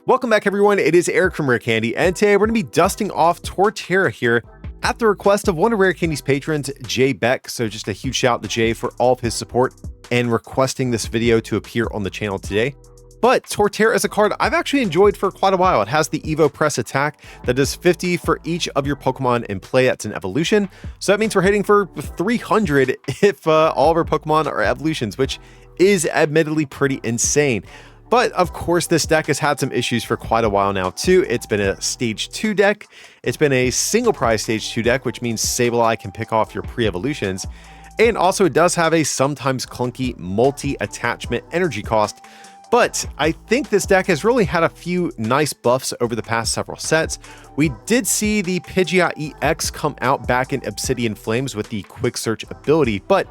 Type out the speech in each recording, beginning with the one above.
Welcome back everyone, it is Eric from Rare Candy, and today we're going to be dusting off Torterra here at the request of one of Rare Candy's patrons, Jay Beck. So just a huge shout out to Jay for all of his support and requesting this video to appear on the channel today. But Torterra is a card I've actually enjoyed for quite a while. It has the Evo Press attack that does 50 for each of your Pokemon in play. That's an evolution. So that means we're hitting for 300 if all of our Pokemon are evolutions, which is admittedly pretty insane. But of course, this deck has had some issues for quite a while now too. It's been a stage 2 deck. It's been a single prize stage 2 deck, which means Sableye can pick off your pre-evolutions. And also it does have a sometimes clunky multi-attachment energy cost. But I think this deck has really had a few nice buffs over the past several sets. We did see the Pidgeot EX come out back in Obsidian Flames with the quick search ability, but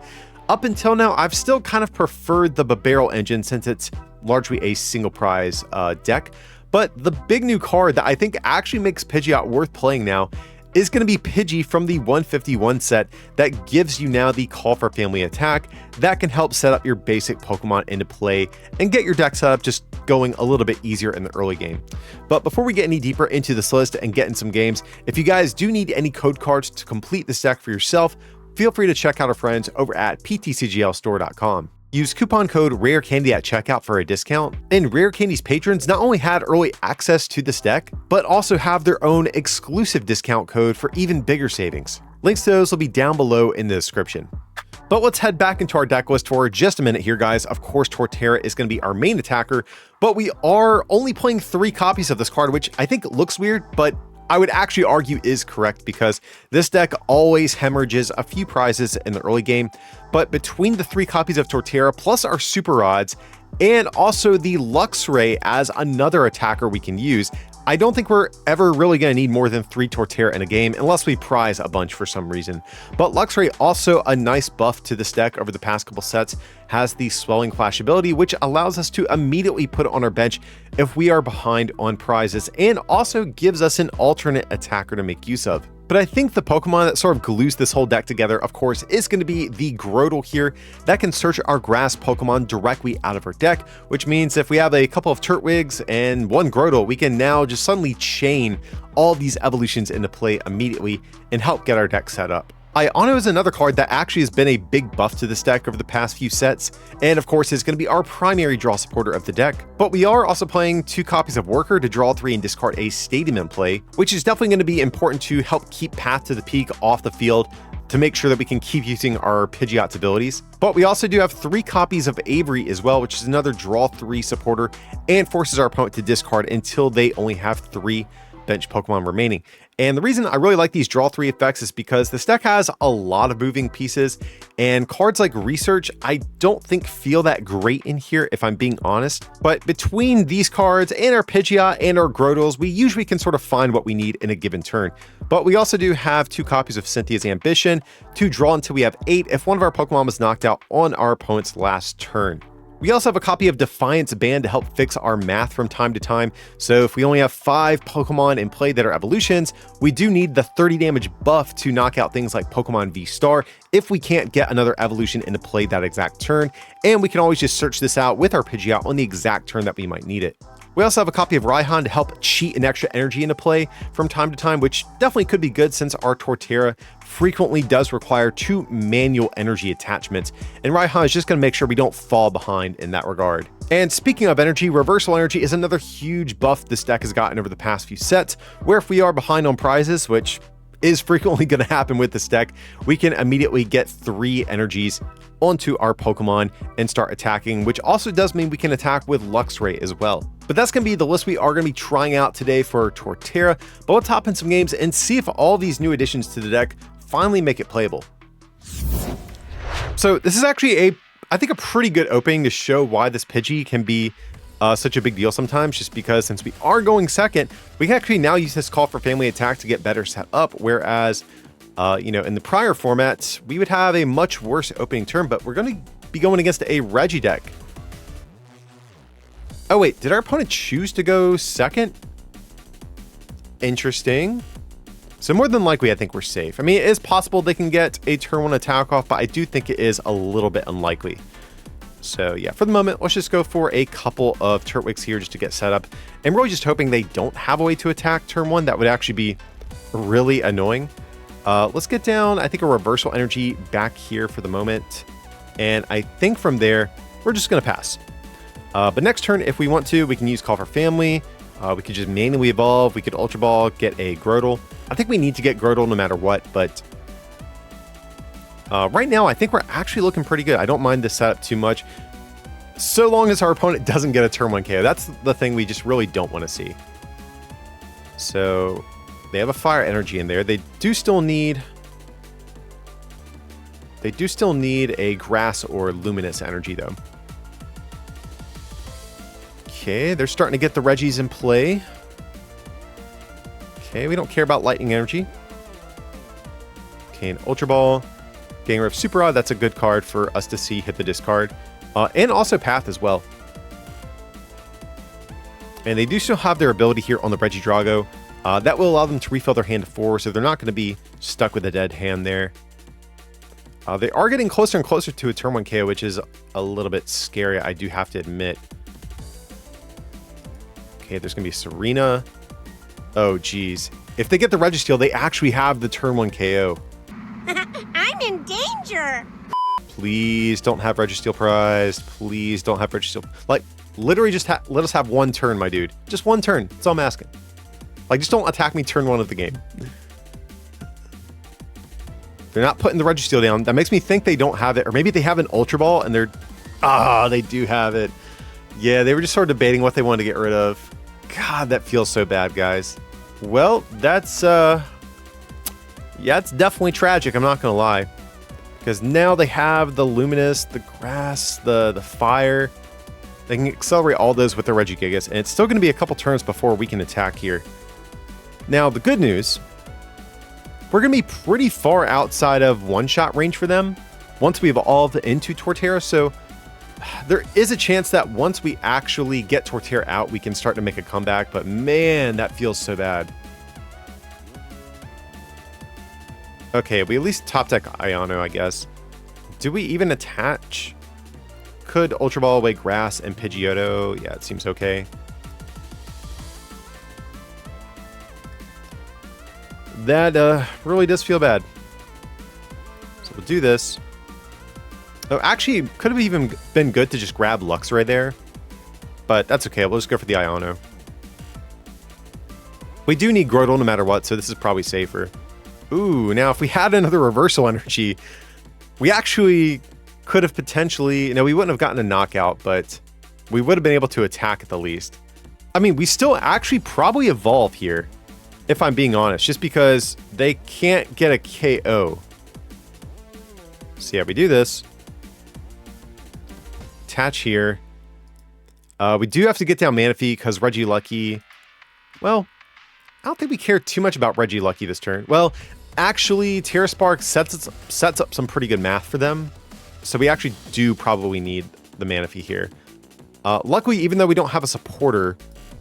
up until now, I've still kind of preferred the Burrell engine since it's largely a single prize deck. But the big new card that I think actually makes Pidgeot worth playing now is going to be Pidgey from the 151 set that gives you now the Call for Family attack that can help set up your basic Pokemon into play and get your deck set up just going a little bit easier in the early game. But before we get any deeper into this list and get in some games, if you guys do need any code cards to complete this deck for yourself, feel free to check out our friends over at PTCGLstore.com. Use coupon code RARECANDY at checkout for a discount, and Rare Candy's patrons not only had early access to this deck, but also have their own exclusive discount code for even bigger savings. Links to those will be down below in the description. But let's head back into our deck list for just a minute here, guys. Of course, Torterra is going to be our main attacker, but we are only playing 3 copies of this card, which I think looks weird, but I would actually argue is correct because this deck always hemorrhages a few prizes in the early game. But between the 3 copies of Torterra plus our super rods and also the Luxray as another attacker we can use, I don't think we're ever really going to need more than 3 Torterra in a game unless we prize a bunch for some reason. But Luxray, also a nice buff to this deck over the past couple sets, has the Swelling Flash ability, which allows us to immediately put it on our bench if we are behind on prizes, and also gives us an alternate attacker to make use of. But I think the Pokemon that sort of glues this whole deck together, of course, is going to be the Grotle here that can search our grass Pokemon directly out of our deck, which means if we have a couple of Turtwigs and 1 Grotle, we can now just suddenly chain all these evolutions into play immediately and help get our deck set up. Iono is another card that actually has been a big buff to this deck over the past few sets, and of course is going to be our primary draw supporter of the deck. But we are also playing 2 copies of Worker to draw 3 and discard a Stadium in play, which is definitely going to be important to help keep Path to the Peak off the field to make sure that we can keep using our Pidgeot's abilities. But we also do have 3 copies of Avery as well, which is another draw 3 supporter and forces our opponent to discard until they only have 3 bench Pokemon remaining. And the reason I really like these draw 3 effects is because this deck has a lot of moving pieces, and cards like Research I don't think feel that great in here if I'm being honest. But between these cards and our Pidgeot and our Grotles, we usually can sort of find what we need in a given turn. But we also do have 2 copies of Cynthia's Ambition to draw until we have 8 if one of our Pokemon was knocked out on our opponent's last turn. We also have a copy of Defiance Band to help fix our math from time to time. So if we only have 5 Pokemon in play that are evolutions, we do need the 30 damage buff to knock out things like Pokemon V-Star if we can't get another evolution into play that exact turn. And we can always just search this out with our Pidgeot on the exact turn that we might need it. We also have a copy of Raihan to help cheat an extra energy into play from time to time, which definitely could be good since our Torterra frequently does require 2 manual energy attachments, and Raihan is just going to make sure we don't fall behind in that regard. And speaking of energy, Reversal Energy is another huge buff this deck has gotten over the past few sets, where if we are behind on prizes, which is frequently going to happen with this deck, we can immediately get 3 energies onto our Pokemon and start attacking, which also does mean we can attack with Luxray as well. But that's going to be the list we are going to be trying out today for Torterra. But let's hop in some games and see if all these new additions to the deck finally make it playable. So this is actually I think a pretty good opening to show why this Pidgey can be such a big deal sometimes, just because since we are going second, we can actually now use this Call for Family attack to get better set up, whereas in the prior formats, we would have a much worse opening turn, but we're going to be going against a Reggie deck. Oh wait, did our opponent choose to go second? Interesting. So more than likely, I think we're safe. I mean, it is possible they can get a turn 1 attack off, but I do think it is a little bit unlikely. So yeah, for the moment, let's just go for a couple of Turtwigs here just to get set up. And really just hoping they don't have a way to attack turn 1. That would actually be really annoying. Let's get down, I think, a reversal energy back here for the moment. And I think from there, we're just going to pass. But next turn, if we want to, we can use Call for Family. We could just manually evolve. We could Ultra Ball, get a Grotle. I think we need to get Grotle no matter what, but right now, I think we're actually looking pretty good. I don't mind this setup too much, so long as our opponent doesn't get a turn 1 KO. That's the thing we just really don't want to see. So they have a Fire Energy in there. They do still need a Grass or Luminous Energy, though. Okay, they're starting to get the Regis in play. Okay, we don't care about Lightning Energy. Okay, an Ultra Ball. Getting rid of Super Rod, that's a good card for us to see hit the discard. And also Path as well. And they do still have their ability here on the Regidrago. That will allow them to refill their hand to 4, so they're not going to be stuck with a dead hand there. They are getting closer and closer to a turn 1 KO, which is a little bit scary, I do have to admit. Okay, there's going to be Serena. Oh, geez. If they get the Registeel, they actually have the turn 1 KO. I'm in danger. Please don't have Registeel prized. Please don't have Registeel. Like, literally just let us have one turn, my dude. Just one turn. That's all I'm asking. Like, just don't attack me turn 1 of the game. They're not putting the Registeel down. That makes me think they don't have it. Or maybe they have an Ultra Ball and they're... Ah, they do have it. Yeah, they were just sort of debating what they wanted to get rid of. God, that feels so bad, guys. Well, that's... Yeah, it's definitely tragic, I'm not going to lie. Because now they have the Luminous, the Grass, the Fire. They can accelerate all those with their Regigigas, and it's still going to be a couple turns before we can attack here. Now, the good news, we're going to be pretty far outside of one-shot range for them once we evolve into Torterra, so there is a chance that once we actually get Torterra out, we can start to make a comeback, but man, that feels so bad. Okay, we at least top deck Iono, I guess. Do we even attach? Could Ultra Ball away Grass and Pidgeotto? Yeah, it seems okay. That really does feel bad. So we'll do this. Oh, actually, could have even been good to just grab Lux right there. But that's okay, we'll just go for the Iono. We do need Grotle no matter what, so this is probably safer. Ooh, now if we had another reversal energy, we actually could have potentially... No, we wouldn't have gotten a knockout, but we would have been able to attack at the least. I mean, we still actually probably evolve here, if I'm being honest, just because they can't get a KO. So yeah, we do this. Attach here. We do have to get down Manaphy because Regilucky... Well, I don't think we care too much about Regilucky this turn. Well, actually, Terra Spark sets up some pretty good math for them. So we actually do probably need the Manaphy here. Luckily, even though we don't have a supporter,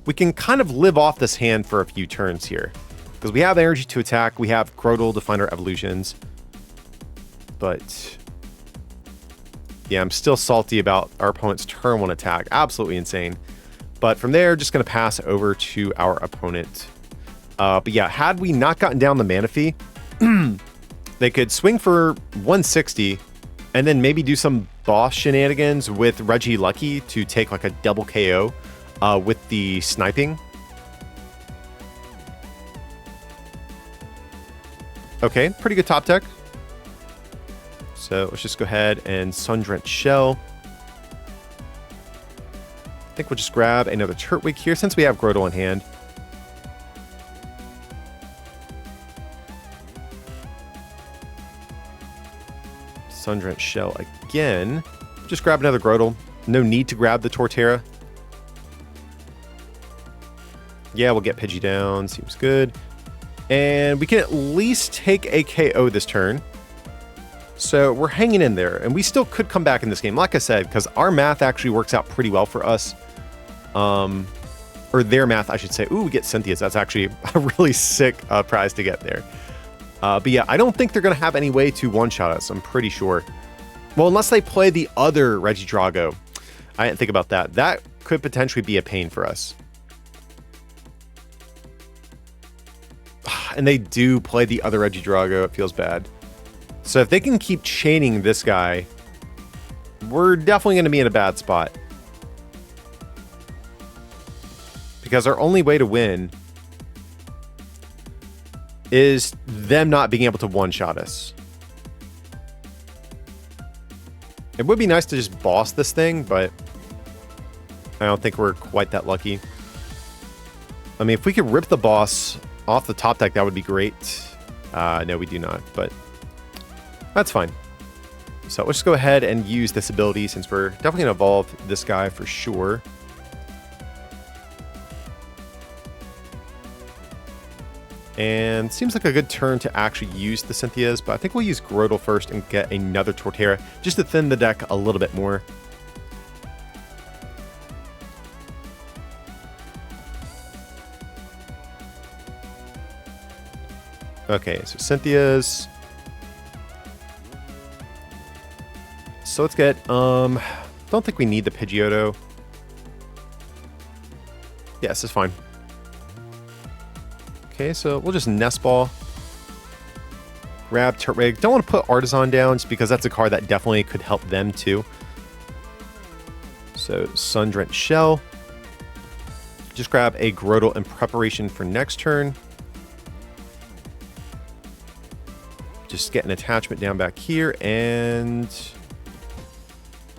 we can kind of live off this hand for a few turns here. Because we have energy to attack, we have Grotle to find our evolutions. But yeah, I'm still salty about our opponent's turn 1 attack. Absolutely insane. But from there, just going to pass over to our opponent. But yeah, had we not gotten down the Manaphy, they could swing for 160 and then maybe do some boss shenanigans with Regilucky to take like a double KO with the sniping. Okay, pretty good top deck. So let's just go ahead and Sun-Drenched Shell. I think we'll just grab another Turtwig here since we have Grotle in hand. Sun-Drenched Shell again. Just grab another Grotle. No need to grab the Torterra. Yeah, we'll get Pidgey down. Seems good. And we can at least take a KO this turn. So we're hanging in there. And we still could come back in this game, like I said, because our math actually works out pretty well for us. Or their math, I should say. Ooh, we get Cynthia's. That's actually a really sick prize to get there. But yeah, I don't think they're going to have any way to one-shot us. I'm pretty sure. Well, unless they play the other Regidrago. I didn't think about that. That could potentially be a pain for us. And they do play the other Regidrago. It feels bad. So if they can keep chaining this guy, we're definitely going to be in a bad spot. Because our only way to win is them not being able to one-shot us. It would be nice to just boss this thing, but I don't think we're quite that lucky. I mean, if we could rip the boss off the top deck, that would be great. No, we do not, but that's fine. So let's just go ahead and use this ability since we're definitely going to evolve this guy for sure. And seems like a good turn to actually use the Cynthias, but I think we'll use Grotle first and get another Torterra just to thin the deck a little bit more. Okay, so Cynthias. So let's get, don't think we need the Pidgeotto. Yes, it's fine. Okay, so we'll just Nest Ball. Grab Turtwig. Don't want to put Artisan down just because that's a card that definitely could help them too. So Sun-Drenched Shell. Just grab a Grotle in preparation for next turn. Just get an attachment down back here, and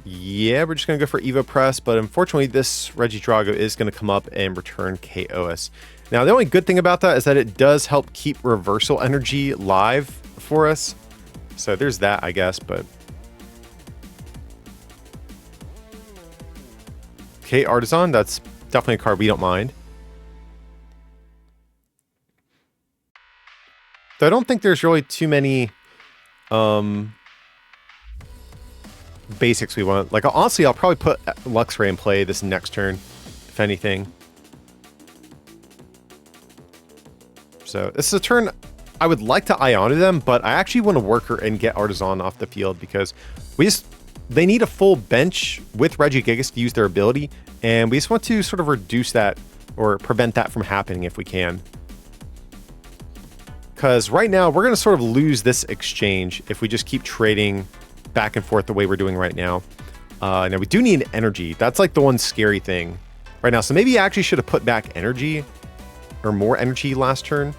yeah, we're just going to go for Evo Press, but unfortunately this Regidrago is going to come up and return KOS. Now, the only good thing about that is that it does help keep Reversal Energy live for us. So there's that, I guess, but... Okay, Artisan, that's definitely a card we don't mind. So I don't think there's really too many basics we want. Like, honestly, I'll probably put Luxray in play this next turn, if anything. So this is a turn I would like to Ionic them, but I actually want to work her and get Artisan off the field because they need a full bench with Regigigas to use their ability, and we just want to sort of reduce that or prevent that from happening if we can. Because right now we're going to sort of lose this exchange if we just keep trading back and forth the way we're doing right now. Now we do need energy. That's like the one scary thing right now. So maybe I actually should have put back energy or more energy last turn.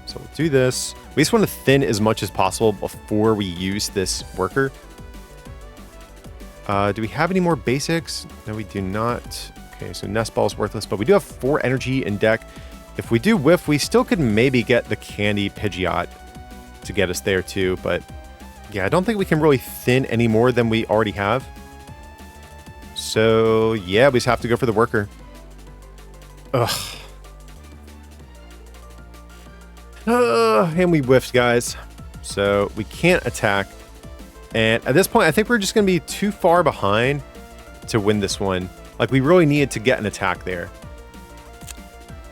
So we'll do this. We just want to thin as much as possible before we use this worker. Do we have any more basics? No, we do not. Okay, so Nest Ball is worthless, but we do have 4 energy in deck. If we do whiff, we still could maybe get the Candy Pidgeot to get us there too, but yeah, I don't think we can really thin any more than we already have. So yeah, we just have to go for the worker. Ugh. And we whiffed, guys. So we can't attack. And at this point, I think we're just going to be too far behind to win this one. Like, we really needed to get an attack there.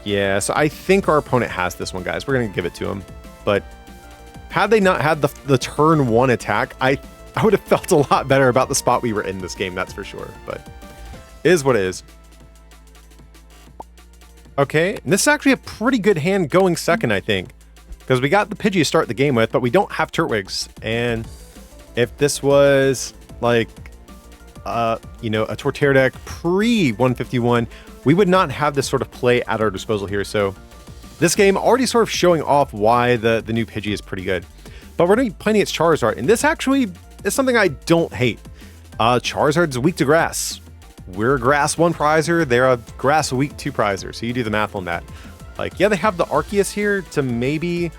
Yeah, so I think our opponent has this one, guys. We're going to give it to him. But had they not had the turn 1 attack, I would have felt a lot better about the spot we were in this game, that's for sure. But it is what it is. Okay, and this is actually a pretty good hand going second, I think. Because we got the Pidgey to start the game with, but we don't have Turtwigs. And if this was like, you know, a Torterra deck pre-151, we would not have this sort of play at our disposal here. So this game already sort of showing off why the new Pidgey is pretty good. But we're going to be playing its Charizard, and this actually is something I don't hate. Charizard's weak to grass. We're a grass 1 prizer, they're a grass weak 2 prizer, so you do the math on that. Like, yeah, they have the Arceus here to maybe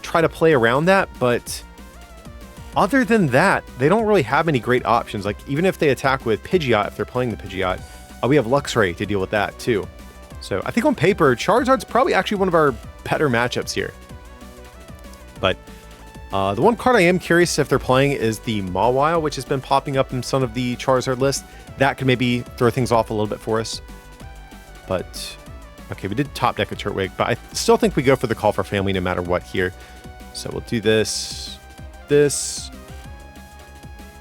try to play around that, but other than that, they don't really have any great options. Like, even if they attack with Pidgeot, if they're playing the Pidgeot, we have Luxray to deal with that too. So I think on paper, Charizard's probably actually one of our better matchups here. But the one card I am curious if they're playing is the Mawile, which has been popping up in some of the Charizard lists. That could maybe throw things off a little bit for us. But, okay, we did top deck a Turtwig, but I still think we go for the Call for Family no matter what here. So we'll do this,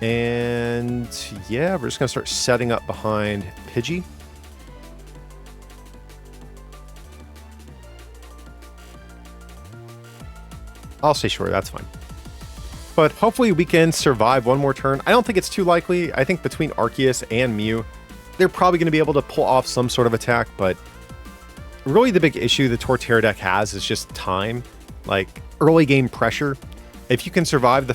And yeah, we're just going to start setting up behind Pidgey. I'll stay short, that's fine. But hopefully we can survive one more turn. I don't think it's too likely. I think between Arceus and Mew, they're probably going to be able to pull off some sort of attack, but really the big issue the Torterra deck has is just time, like early game pressure. If you can survive the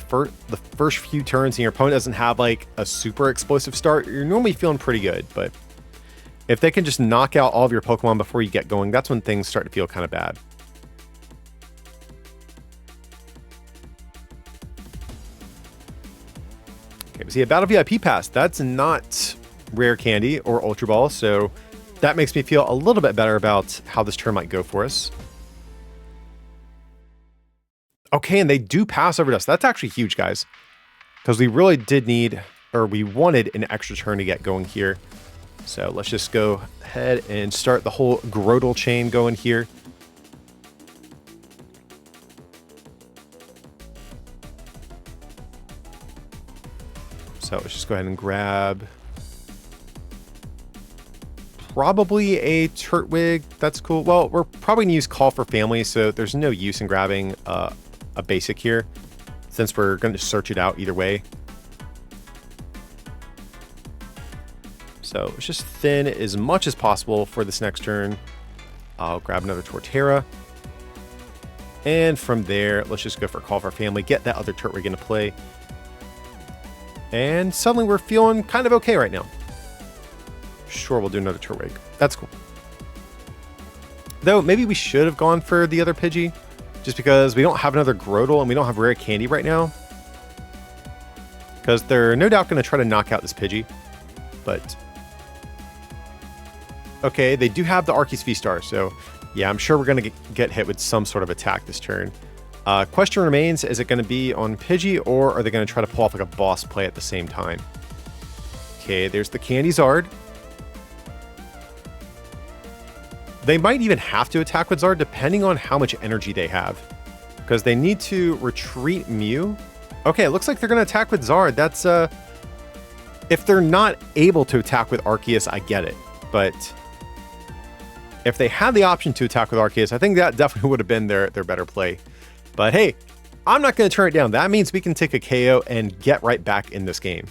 first few turns and your opponent doesn't have like a super explosive start, you're normally feeling pretty good. But if they can just knock out all of your Pokemon before you get going, that's when things start to feel kind of bad. Okay, see a Battle VIP pass. That's not rare candy or Ultra Ball, so that makes me feel a little bit better about how this turn might go for us. Okay, and they do pass over Dust. That's actually huge, guys, because we really did need, or we wanted an extra turn to get going here. So let's just go ahead and start the whole Grotle chain going here. So let's just go ahead and grab probably a Turtwig. That's cool. Well, we're probably gonna use Call for Family, so there's no use in grabbing a basic here, since we're going to search it out either way. So let's just thin as much as possible for this next turn. I'll grab another Torterra. And from there, let's just go for Call for Family, get that other Turtwig into play. And suddenly we're feeling kind of okay right now. Sure, we'll do another Turtwig. That's cool. Though, maybe we should have gone for the other Pidgey, just because we don't have another Grotle and we don't have rare candy right now. Because they're no doubt going to try to knock out this Pidgey. But okay, they do have the Arceus V-Star, so yeah, I'm sure we're going to get hit with some sort of attack this turn. Question remains, is it going to be on Pidgey, or are they going to try to pull off like a boss play at the same time? Okay, there's the Candy Zard. They might even have to attack with Zard depending on how much energy they have, because they need to retreat Mew. Okay, it looks like they're going to attack with Zard. That's if they're not able to attack with Arceus, I get it, but if they had the option to attack with Arceus, I think that definitely would have been their better play. But hey, I'm not going to turn it down. That means we can take a KO and get right back in this game.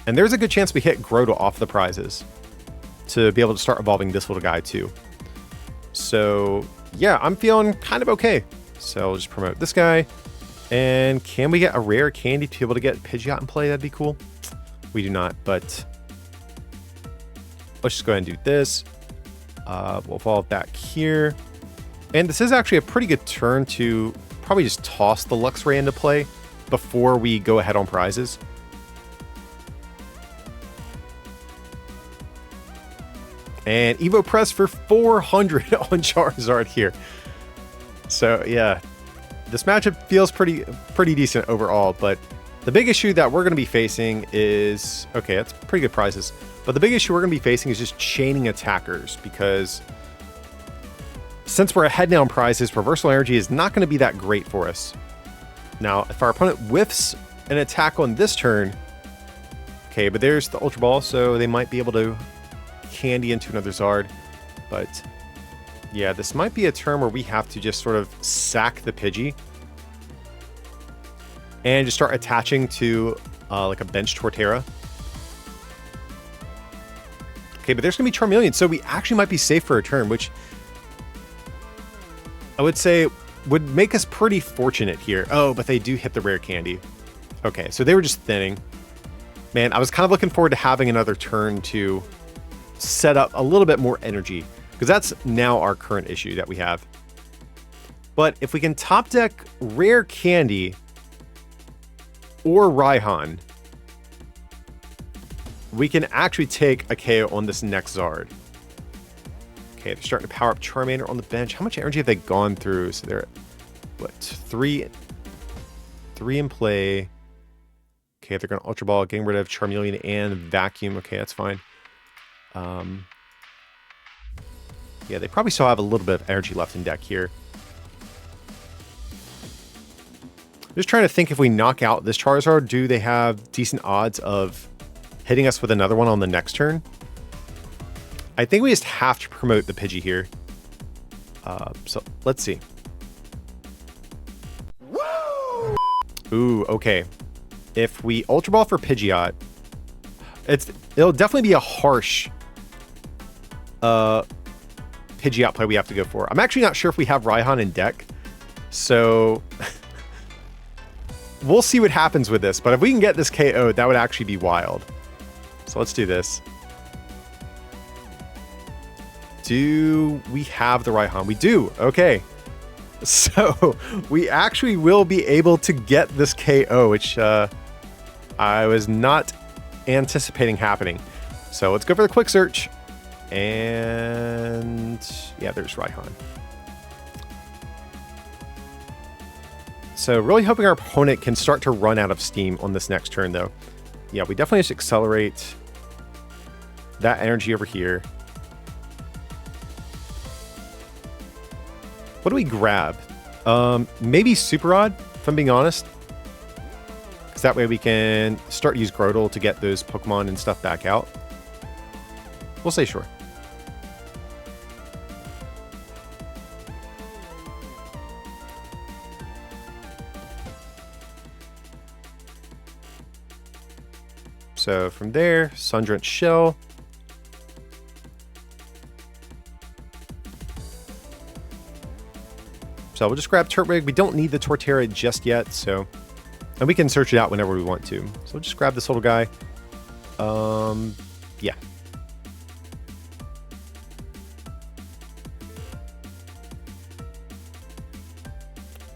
And there's a good chance we hit Grotle off the prizes to be able to start evolving this little guy too. So yeah, I'm feeling kind of okay. So I'll just promote this guy. And can we get a rare candy to be able to get Pidgeot in play? That'd be cool. We do not, but let's just go ahead and do this. We'll evolve back here. And this is actually a pretty good turn to probably just toss the Luxray into play before we go ahead on prizes. And Evo Press for 400 on Charizard here. So yeah, this matchup feels pretty decent overall, but the big issue that we're going to be facing is, okay, that's pretty good prizes, but the big issue we're going to be facing is just chaining attackers, because since we're ahead now in prizes, reversal energy is not going to be that great for us. Now, if our opponent whiffs an attack on this turn, okay, but there's the Ultra Ball, so they might be able to candy into another Zard, but yeah, this might be a turn where we have to just sort of sack the Pidgey and just start attaching to like a bench Torterra. Okay, but there's gonna be Charmeleon, so we actually might be safe for a turn, which I would say would make us pretty fortunate here. Oh, but they do hit the rare candy. Okay, so they were just thinning. Man, I was kind of looking forward to having another turn to set up a little bit more energy, because that's now our current issue that we have. But if we can top deck rare candy or Raihan, we can actually take a KO on this next Zard. Okay, they're starting to power up Charmander on the bench. How much energy have they gone through? So they're at, what, three in play. Okay, they're going to Ultra Ball, getting rid of Charmeleon and Vacuum. Okay, that's fine. Yeah, they probably still have a little bit of energy left in deck here. Just trying to think, if we knock out this Charizard, do they have decent odds of hitting us with another one on the next turn? I think we just have to promote the Pidgey here. So let's see. Woo! Ooh, okay. If we Ultra Ball for Pidgeot, it'll definitely be a harsh Pidgeot play we have to go for. I'm actually not sure if we have Raihan in deck, so we'll see what happens with this. But if we can get this KO, that would actually be wild. So let's do this. Do we have the Raihan? We do. Okay. So we actually will be able to get this KO, which I was not anticipating happening. So let's go for the quick search. And yeah, there's Raihan. So really hoping our opponent can start to run out of steam on this next turn, though. Yeah, we definitely just accelerate that energy over here. What do we grab? Maybe Super Rod, if I'm being honest. Because that way we can start to use Grotle to get those Pokemon and stuff back out. We'll say sure. So from there, Sun-Drenched Shell. So we'll just grab Turtwig. We don't need the Torterra just yet, so... And we can search it out whenever we want to. So we'll just grab this little guy. Yeah.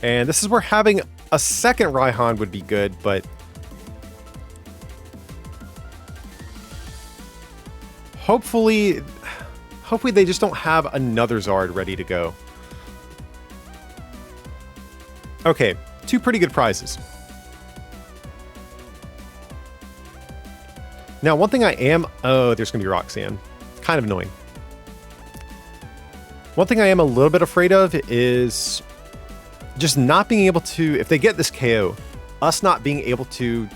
And this is where having a second Raihan would be good, but... Hopefully they just don't have another Zard ready to go. Okay, 2 pretty good prizes. Now, one thing I am... Oh, there's going to be Roxanne. Kind of annoying. One thing I am a little bit afraid of is just not being able to... If they get this KO, us not being able to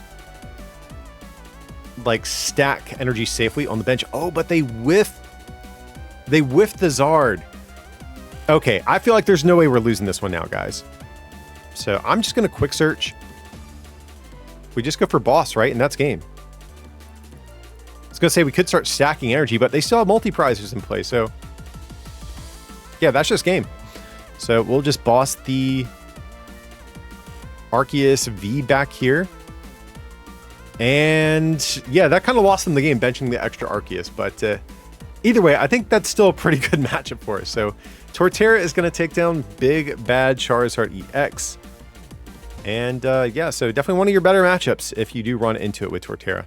like stack energy safely on the bench. Oh, but they whiffed the Zard. Okay, I feel like there's no way we're losing this one now, guys. So I'm just going to quick search. We just go for boss, right? And that's game. I was going to say we could start stacking energy, but they still have multi-prizes in play. So yeah, that's just game. So we'll just boss the Arceus V back here. And yeah, that kind of lost them the game, benching the extra Arceus. But either way, I think that's still a pretty good matchup for us. So Torterra is going to take down Big Bad Charizard EX. And yeah, so definitely one of your better matchups if you do run into it with Torterra.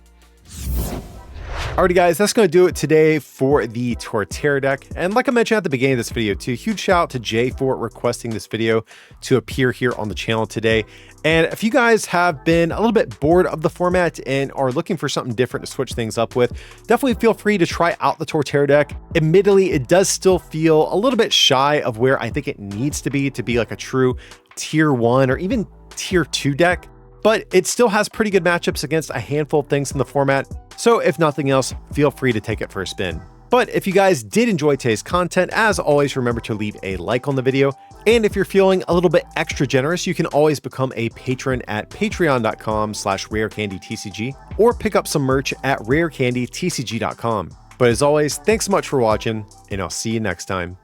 Alrighty guys, that's going to do it today for the Torterra deck. And like I mentioned at the beginning of this video too, huge shout out to Jay for requesting this video to appear here on the channel today. And if you guys have been a little bit bored of the format and are looking for something different to switch things up with, definitely feel free to try out the Torterra deck. Admittedly, it does still feel a little bit shy of where I think it needs to be like a true tier 1 or even tier 2 deck, but it still has pretty good matchups against a handful of things in the format. So if nothing else, feel free to take it for a spin. But if you guys did enjoy today's content, as always, remember to leave a like on the video. And if you're feeling a little bit extra generous, you can always become a patron at patreon.com/rarecandytcg or pick up some merch at rarecandytcg.com. But as always, thanks so much for watching, and I'll see you next time.